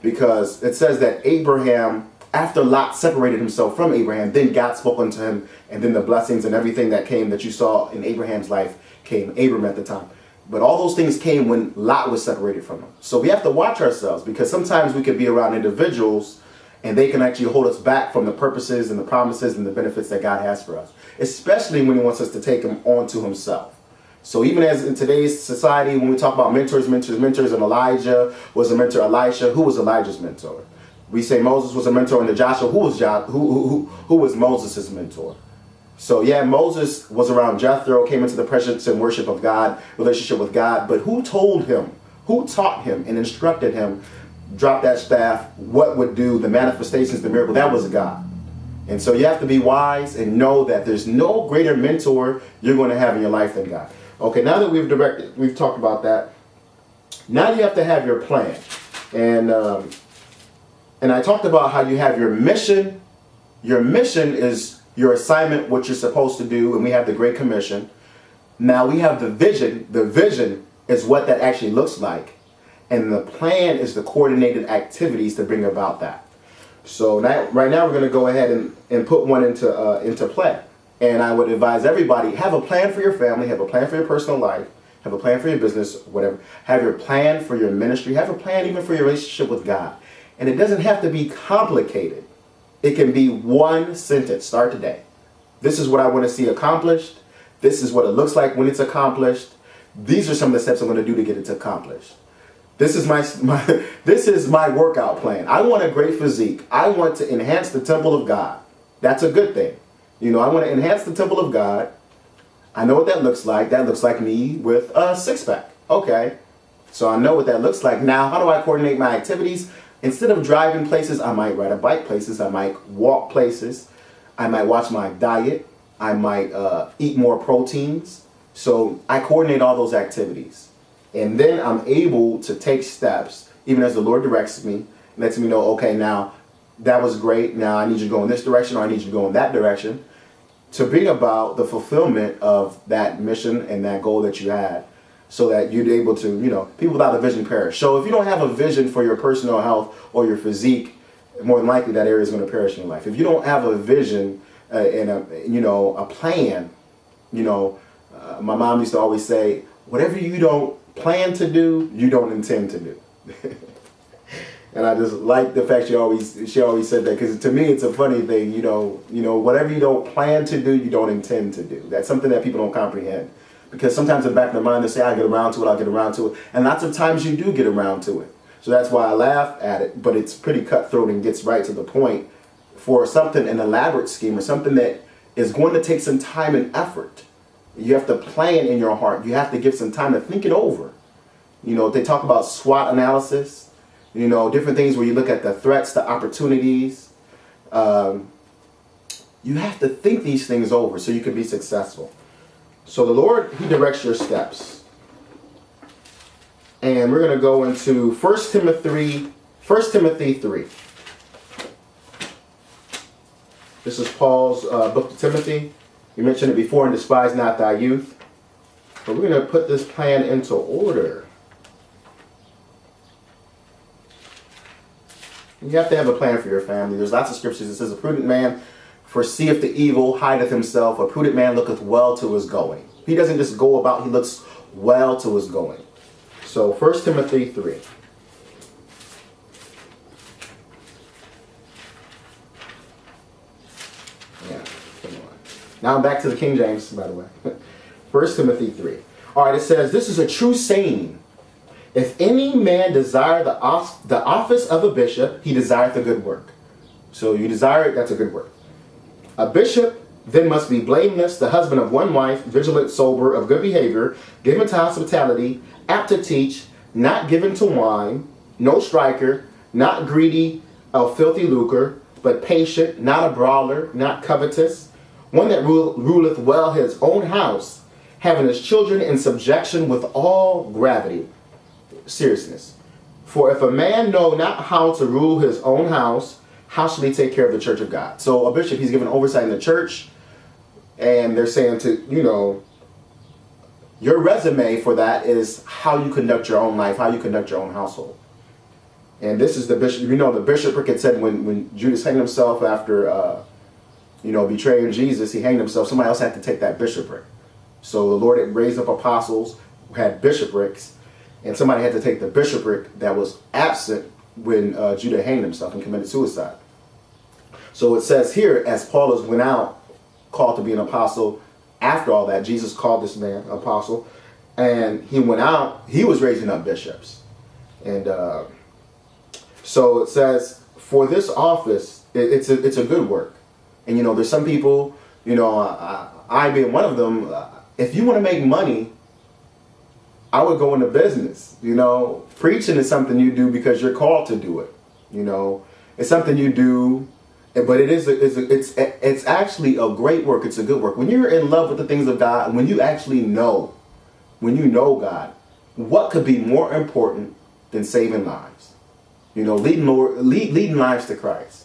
because it says that Abraham, after Lot separated himself from Abraham, then God spoke unto him, and then the blessings and everything that came that you saw in Abraham's life came, Abram at the time. But all those things came when Lot was separated from him. So we have to watch ourselves, because sometimes we could be around individuals and they can actually hold us back from the purposes and the promises and the benefits that God has for us, especially when he wants us to take them onto himself. So even as in today's society, when we talk about mentors, and Elijah was a mentor, Elisha, who was Elijah's mentor? We say Moses was a mentor under Joshua. Who was Moses' mentor? So yeah, Moses was around Jethro, came into the presence and worship of God, relationship with God. But who told him, who taught him and instructed him, drop that staff, what would do, the manifestations, the miracle? That was God. And so you have to be wise and know that there's no greater mentor you're going to have in your life than God. Okay, now that we've talked about that, now you have to have your plan. And I talked about how you have your mission. Your mission is your assignment, what you're supposed to do, and we have the Great Commission. Now we have the vision. The vision is what that actually looks like. And the plan is the coordinated activities to bring about that. So now, right now we're going to go ahead and put one into play. And I would advise everybody, have a plan for your family, have a plan for your personal life, have a plan for your business, whatever. Have your plan for your ministry, have a plan even for your relationship with God. And it doesn't have to be complicated. It can be one sentence. Start today. This is what I want to see accomplished. This is what it looks like when it's accomplished. These are some of the steps I'm going to do to get it accomplished. This is my workout plan. I want a great physique. I want to enhance the temple of God. That's a good thing. You know, I want to enhance the temple of God. I know what that looks like. That looks like me with a six-pack. Okay. So I know what that looks like. Now, how do I coordinate my activities? Instead of driving places, I might ride a bike places. I might walk places. I might watch my diet. I might eat more proteins. So I coordinate all those activities. And then I'm able to take steps, even as the Lord directs me, lets me know, okay, now that was great. Now I need you to go in this direction, or I need you to go in that direction, to bring about the fulfillment of that mission and that goal that you had, so that you're able to, you know, people without a vision perish. So if you don't have a vision for your personal health or your physique, more than likely that area is going to perish in your life. If you don't have a vision and a plan, my mom used to always say, whatever you don't plan to do, you don't intend to do. And I just like the fact she always said that, because to me it's a funny thing, whatever you don't plan to do, you don't intend to do. That's something that people don't comprehend, because sometimes in the back of their mind they say, I'll get around to it, and lots of times you do get around to it. So that's why I laugh at it, but it's pretty cutthroat and gets right to the point. For something, an elaborate scheme or something that is going to take some time and effort, you have to plan in your heart. You have to give some time to think it over. They talk about SWOT analysis, different things where you look at the threats, the opportunities. You have to think these things over so you can be successful. So the Lord, He directs your steps. And we're going to go into 1 Timothy 3. This is Paul's book to Timothy. We mentioned it before, and despise not thy youth. But we're going to put this plan into order. You have to have a plan for your family. There's lots of scriptures that says, a prudent man foreseeth the evil, hideth himself. A prudent man looketh well to his going. He doesn't just go about, he looks well to his going. So 1 Timothy 3. Yeah, come on. Now I'm back to the King James, by the way. 1 Timothy 3. All right, it says, this is a true saying. If any man desire the office of a bishop, he desireth a good work. So you desire it, that's a good work. A bishop then must be blameless, the husband of one wife, vigilant, sober, of good behavior, given to hospitality, apt to teach, not given to wine, no striker, not greedy of filthy lucre, but patient, not a brawler, not covetous, one that ruleth well his own house, having his children in subjection with all gravity. Seriousness. For if a man know not how to rule his own house, how shall he take care of the church of God? So a bishop, he's given oversight in the church, and they're saying to, your resume for that is how you conduct your own life, how you conduct your own household. And this is the bishop. You know, the bishopric, it said when Judas hanged himself after, betraying Jesus, he hanged himself. Somebody else had to take that bishopric. So the Lord had raised up apostles who had bishoprics, and somebody had to take the bishopric that was absent when Judah hanged himself and committed suicide. So it says here, as Paul went out, called to be an apostle, after all that, Jesus called this man apostle, and he went out, he was raising up bishops. And so it says, for this office, it's a good work. And, there's some people, I being one of them, if you want to make money, I would go into business. Preaching is something you do because you're called to do it. It's something you do, but it's actually a great work. It's a good work. When you're in love with the things of God, and when you actually know, God, what could be more important than saving lives? Leading lives to Christ.